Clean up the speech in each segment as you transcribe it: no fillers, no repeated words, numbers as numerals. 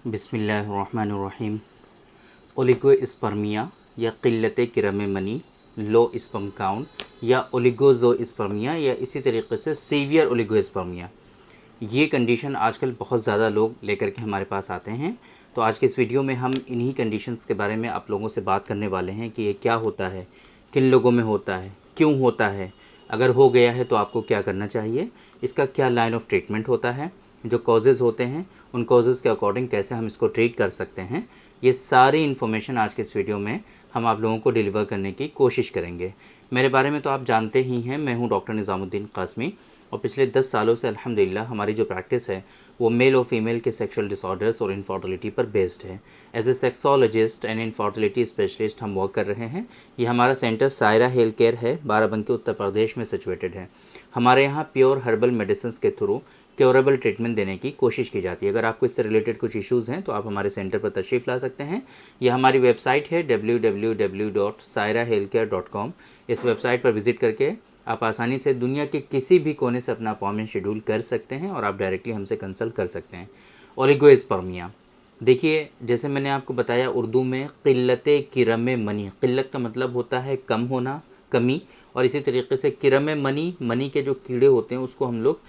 बिस्मिल्लाहिर्रहमानिर्रहीम। ओलिगोस्पर्मिया या क़िल्लत किरम मनी, लो स्पर्म काउंट या ओलिगोज़ोस्पर्मिया या इसी तरीके से सीवियर ओलिगोस्पर्मिया, ये कंडीशन आजकल बहुत ज़्यादा लोग लेकर के हमारे पास आते हैं। तो आज के इस वीडियो में हम इन्हीं कंडीशंस के बारे में आप लोगों से बात करने वाले हैं कि ये क्या होता है, किन लोगों में होता है, क्यों होता है, अगर हो गया है तो आपको क्या करना चाहिए, इसका क्या लाइन ऑफ ट्रीटमेंट होता है, जो कॉजेज़ होते हैं उन कॉजेज़ के अकॉर्डिंग कैसे हम इसको ट्रीट कर सकते हैं। ये सारी इन्फॉर्मेशन आज के इस वीडियो में हम आप लोगों को डिलीवर करने की कोशिश करेंगे। मेरे बारे में तो आप जानते ही हैं, मैं हूं डॉक्टर निज़ामुद्दीन कासमी और पिछले 10 सालों से अल्हम्दुलिल्लाह हमारी जो प्रैक्टिस है वो मेल और फीमेल के सेक्सुअल डिसऑर्डर्स और इनफर्टिलिटी पर बेस्ड है। As a sexologist and infertility specialist हम वर्क कर रहे हैं। ये हमारा सेंटर सायरा हेल्थ केयर है, बाराबंकी उत्तर प्रदेश में सिचुएटेड है। हमारे यहाँ प्योर हर्बल मेडिसिन के थ्रू क्योरेबल ट्रीटमेंट देने की कोशिश की जाती है। अगर आपको इससे रिलेटेड कुछ इश्यूज़ हैं तो आप हमारे सेंटर पर तशरीफ़ ला सकते हैं। यह हमारी वेबसाइट है www.sairahealthcare.com। इस वेबसाइट पर विज़िट करके आप आसानी से दुनिया के किसी भी कोने से अपना अपॉइंटमेंट शेड्यूल कर सकते हैं और आप डायरेक्टली हमसे कंसल्ट कर सकते हैं। ओलिगोस्पर्मिया, देखिए जैसे मैंने आपको बताया, उर्दू में क़िल्लत किरम मनी, क़िल्लत का मतलब होता है कम होना, कमी, और इसी तरीके से किरम मनी, मनी के जो कीड़े होते हैं उसको हम लोग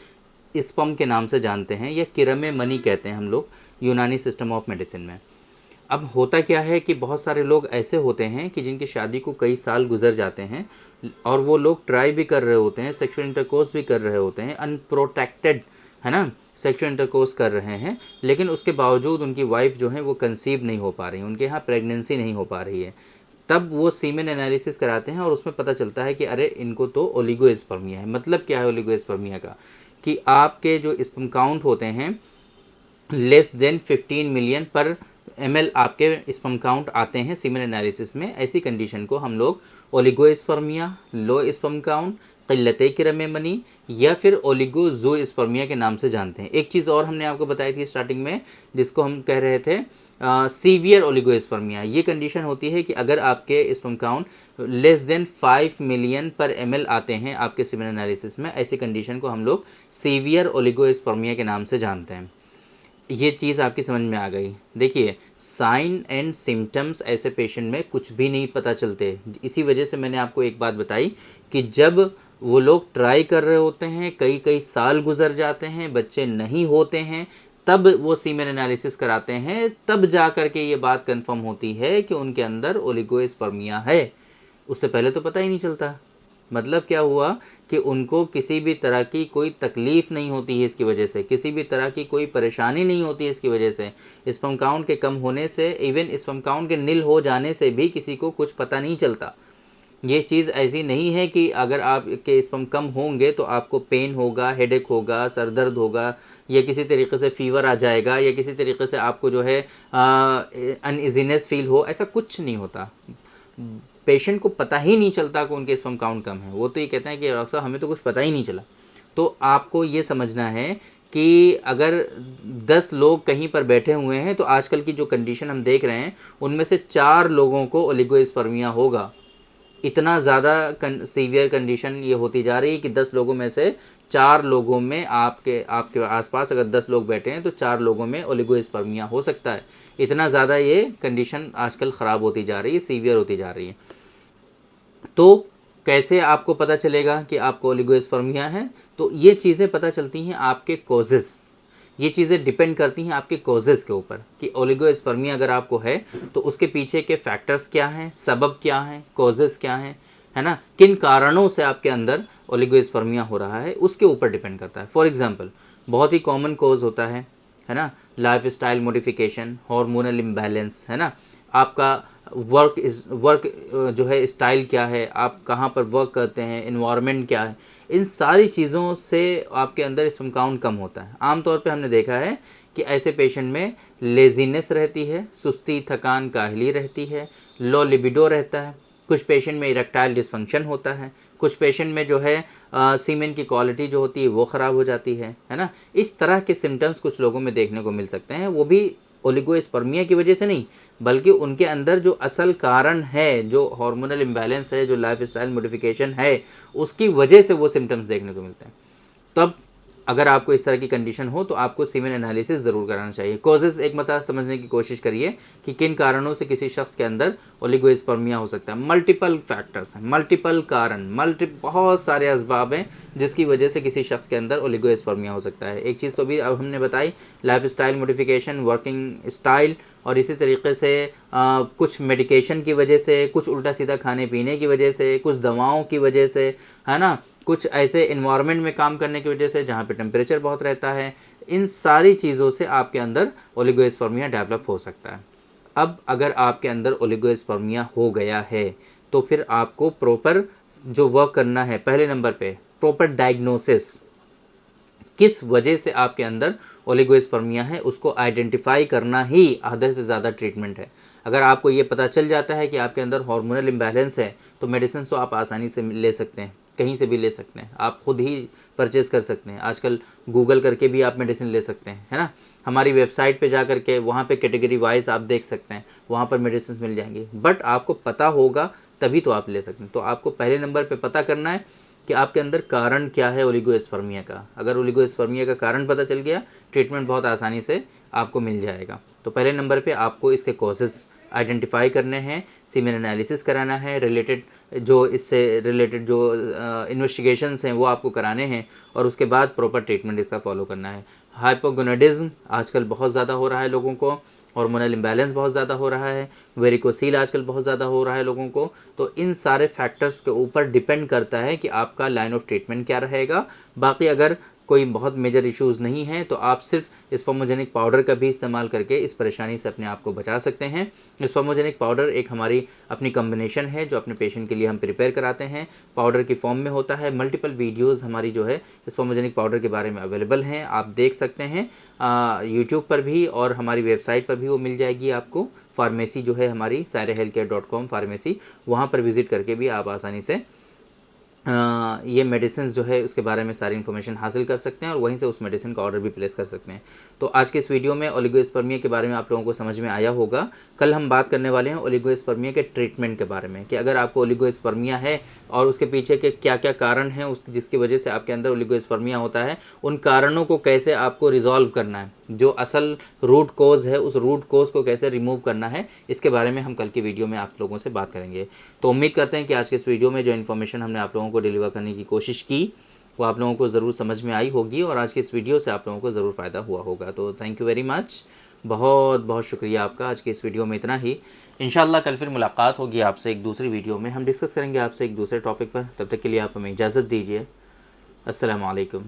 स्पर्म के नाम से जानते हैं या किरम मनी कहते हैं हम लोग यूनानी सिस्टम ऑफ मेडिसिन में। अब होता क्या है कि बहुत सारे लोग ऐसे होते हैं कि जिनकी शादी को कई साल गुजर जाते हैं और वो लोग ट्राई भी कर रहे होते हैं, सेक्सुअल इंटरकोर्स भी कर रहे होते हैं, अनप्रोटेक्टेड है ना, सेक्सुअल इंटरकोर्स कर रहे हैं, लेकिन उसके बावजूद उनकी वाइफ जो है वो कंसीव नहीं हो पा रही, उनके यहाँ प्रेगनेंसी नहीं हो पा रही है। तब वो सीमेन एनालिसिस कराते हैं और उसमें पता चलता है कि अरे इनको तो ओलिगोस्पर्मिया है। मतलब क्या है ओलिगोस्पर्मिया का, कि आपके जो स्पर्म काउंट होते हैं लेस देन 15 मिलियन पर ml आपके स्पर्म काउंट आते हैं सीमेन एनालिसिस में। ऐसी कंडीशन को हम लोग ओलिगोस्पर्मिया, लो स्पर्म काउंट, क़िल्लत किरम मनी या फिर ओलिगोज़ोस्पर्मिया के नाम से जानते हैं। एक चीज़ और हमने आपको बताई थी स्टार्टिंग में, जिसको हम कह रहे थे सीवियर ओलिगोस्पर्मिया। ये कंडीशन होती है कि अगर आपके sperm count less than 5 million पर ml आते हैं आपके सीमेन एनालिसिस में, ऐसी कंडीशन को हम लोग सीवियर ओलिगोस्पर्मिया के नाम से जानते हैं। ये चीज़ आपकी समझ में आ गई। देखिए साइन एंड सिम्टम्स ऐसे पेशेंट में कुछ भी नहीं पता चलते। इसी वजह से मैंने आपको एक बात बताई कि जब वो लोग ट्राई कर रहे होते हैं, कई कई साल गुजर जाते हैं, बच्चे नहीं होते हैं, तब वो सीमेन एनालिसिस कराते हैं, तब जा कर के ये बात कंफर्म होती है कि उनके अंदर ओलिगोस्पर्मिया है। उससे पहले तो पता ही नहीं चलता। मतलब क्या हुआ कि उनको किसी भी तरह की कोई तकलीफ़ नहीं होती है इसकी वजह से, किसी भी तरह की कोई परेशानी नहीं होती है इसकी वजह से। स्पर्म काउंट के कम होने से, इवन स्पर्म काउंट के नील हो जाने से भी किसी को कुछ पता नहीं चलता। ये चीज़ ऐसी नहीं है कि अगर आपके स्पर्म कम होंगे तो आपको पेन होगा, हेडेक होगा, सर दर्द होगा, या किसी तरीके से फीवर आ जाएगा, या किसी तरीके से आपको जो है अनइजीनेस फील हो, ऐसा कुछ नहीं होता। पेशेंट को पता ही नहीं चलता कि उनके स्पर्म काउंट कम है। वो तो ये कहते हैं कि डॉक्टर साहब हमें तो कुछ पता ही नहीं चला। तो आपको ये समझना है कि अगर 10 लोग कहीं पर बैठे हुए हैं तो आजकल की जो कंडीशन हम देख रहे हैं उनमें से 4 लोगों को ओलिगोस्पर्मिया होगा। इतना ज़्यादा सीवियर कंडीशन ये होती जा रही है कि 10 लोगों में से 4 लोगों में आपके आसपास अगर 10 लोग बैठे हैं तो 4 लोगों में ओलिगोस्पर्मिया हो सकता है। इतना ज़्यादा ये कंडीशन आजकल ख़राब होती जा रही है, सीवियर होती जा रही है। तो कैसे आपको पता चलेगा कि आपको ओलिगोस्पर्मिया है? तो ये चीज़ें पता चलती हैं आपके कॉजेज़। ये चीज़ें डिपेंड करती हैं आपके कॉजेज़ के ऊपर कि ओलिगोस्पर्मिया अगर आपको है तो उसके पीछे के फैक्टर्स क्या हैं, सबब क्या हैं, कॉजेज़ क्या हैं, है ना, किन कारणों से आपके अंदर ओलिगोस्पर्मिया हो रहा है, उसके ऊपर डिपेंड करता है। फॉर एग्जांपल, बहुत ही कॉमन कॉज होता है ना, life style modification, hormonal imbalance, है ना, आपका वर्क जो है स्टाइल क्या है, आप कहाँ पर वर्क करते हैं, इन्वायरमेंट क्या है, इन सारी चीज़ों से आपके अंदर स्पर्म काउंट कम होता है। आमतौर पे हमने देखा है कि ऐसे पेशेंट में लेजीनेस रहती है, सुस्ती, थकान, काहली रहती है, लो लिबिडो रहता है, कुछ पेशेंट में इरेक्टाइल डिसफंक्शन होता है, कुछ पेशेंट में जो है सीमेन की क्वालिटी जो होती है वो ख़राब हो जाती है ना। इस तरह के सिम्टम्स कुछ लोगों में देखने को मिल सकते हैं। वो भी ओलिगोस्पर्मिया की वजह से नहीं, बल्कि उनके अंदर जो असल कारण है, जो हार्मोनल इम्बैलेंस है, जो लाइफ स्टाइल मॉडिफिकेशन है, उसकी वजह से वो सिम्टम्स देखने को मिलते हैं। तब अगर आपको इस तरह की कंडीशन हो तो आपको सीमेन एनालिसिस ज़रूर कराना चाहिए। कॉजेज़ एक मतलब समझने की कोशिश करिए कि किन कारणों से किसी शख्स के अंदर ओलिगोस्पर्मिया हो सकता है। मल्टीपल फैक्टर्स हैं, मल्टीपल कारण, बहुत सारे असबाब हैं जिसकी वजह से किसी शख्स के अंदर ओलिगोस्पर्मिया हो सकता है। एक चीज़ तो भी अब हमने बताई, life style modification, working style, और इसी तरीके से कुछ मेडिकेशन की वजह से, कुछ उल्टा सीधा खाने पीने की वजह से, कुछ दवाओं की वजह से, है ना, कुछ ऐसे इन्वायरमेंट में काम करने की वजह से जहाँ पे टेम्परेचर बहुत रहता है, इन सारी चीज़ों से आपके अंदर ओलिगोस्पर्मिया डेवलप हो सकता है। अब अगर आपके अंदर ओलिगोस्पर्मिया हो गया है तो फिर आपको प्रॉपर जो वर्क करना है, पहले नंबर पे प्रॉपर डायग्नोसिस, किस वजह से आपके अंदर ओलिगोस्पर्मिया है उसको आइडेंटिफाई करना ही आधे से ज़्यादा ट्रीटमेंट है। अगर आपको ये पता चल जाता है कि आपके अंदर हार्मोनल इम्बैलेंस है तो मेडिसिन तो आप आसानी से ले सकते हैं, कहीं से भी ले सकते हैं, आप खुद ही परचेज़ कर सकते हैं। आजकल गूगल करके भी आप मेडिसिन ले सकते हैं, है ना। हमारी वेबसाइट पे जा करके वहाँ पे कैटेगरी वाइज आप देख सकते हैं, वहाँ पर मेडिसिन मिल जाएंगी। बट आपको पता होगा तभी तो आप ले सकते हैं। तो आपको पहले नंबर पे पता करना है कि आपके अंदर कारण क्या है ओलिगोस्पर्मिया का। अगर ओलिगोस्पर्मिया का कारण पता चल गया, ट्रीटमेंट बहुत आसानी से आपको मिल जाएगा। तो पहले नंबर पे आपको इसके कॉजेज़ आइडेंटिफाई करने हैं, सीमेन एनालिसिस कराना है, रिलेटेड जो इससे रिलेटेड जो इन्वेस्टिगेशंस हैं वो आपको कराने हैं, और उसके बाद प्रॉपर ट्रीटमेंट इसका फॉलो करना है। हाइपोगोनाडिज्म आजकल बहुत ज़्यादा हो रहा है लोगों को, हार्मोनल इम्बैलेंस बहुत ज़्यादा हो रहा है, वेरिकोसील आजकल बहुत ज़्यादा हो रहा है लोगों को। तो इन सारे फैक्टर्स के ऊपर डिपेंड करता है कि आपका लाइन ऑफ ट्रीटमेंट क्या रहेगा। बाकी अगर कोई बहुत मेजर इश्यूज़ नहीं है तो आप सिर्फ स्पर्मोजेनिक पाउडर का भी इस्तेमाल करके इस परेशानी से अपने आप को बचा सकते हैं। स्पर्मोजेनिक पाउडर एक हमारी अपनी कॉम्बिनेशन है जो अपने पेशेंट के लिए हम प्रिपेयर कराते हैं, पाउडर की फॉर्म में होता है। मल्टीपल वीडियोज़ हमारी जो है स्पर्मोजेनिक पाउडर के बारे में अवेलेबल हैं, आप देख सकते हैं यूट्यूब पर भी, और हमारी वेबसाइट पर भी वो मिल जाएगी आपको। फार्मेसी जो है हमारी sairehealthcare.com फार्मेसी, वहाँ पर विज़िट करके भी आप आसानी से ये मेडिसिन जो है उसके बारे में सारी इन्फॉर्मेशन हासिल कर सकते हैं और वहीं से उस मेडिसिन का ऑर्डर भी प्लेस कर सकते हैं। तो आज के इस वीडियो में ओलिगोस्पर्मिया के बारे में आप लोगों को समझ में आया होगा। कल हम बात करने वाले हैं ओलिगोस्पर्मिया के ट्रीटमेंट के बारे में, कि अगर आपको ओलिगोस्पर्मिया है और उसके पीछे के क्या क्या कारण हैं उस जिसकी वजह से आपके अंदर ओलिगोस्पर्मिया होता है, उन कारणों को कैसे आपको रिजॉल्व करना है, जो असल रूट कोज है उस रूट कोज को कैसे रिमूव करना है, इसके बारे में हम कल की वीडियो में आप लोगों से बात करेंगे। तो उम्मीद करते हैं कि आज के इस वीडियो में जो इन्फॉर्मेशन हमने आप लोगों को डिलीवर करने की कोशिश की वो आप लोगों को ज़रूर समझ में आई होगी, और आज की इस वीडियो से आप लोगों को ज़रूर फ़ायदा हुआ होगा। तो थैंक यू वेरी मच, बहुत बहुत शुक्रिया आपका। आज के इस वीडियो में इतना ही। इंशाल्लाह कल फिर मुलाकात होगी आपसे एक दूसरी वीडियो में, हम डिस्कस करेंगे आपसे एक दूसरे टॉपिक पर। तब तक के लिए आप हमें इजाज़त दीजिए। अस्सलाम वालेकुम।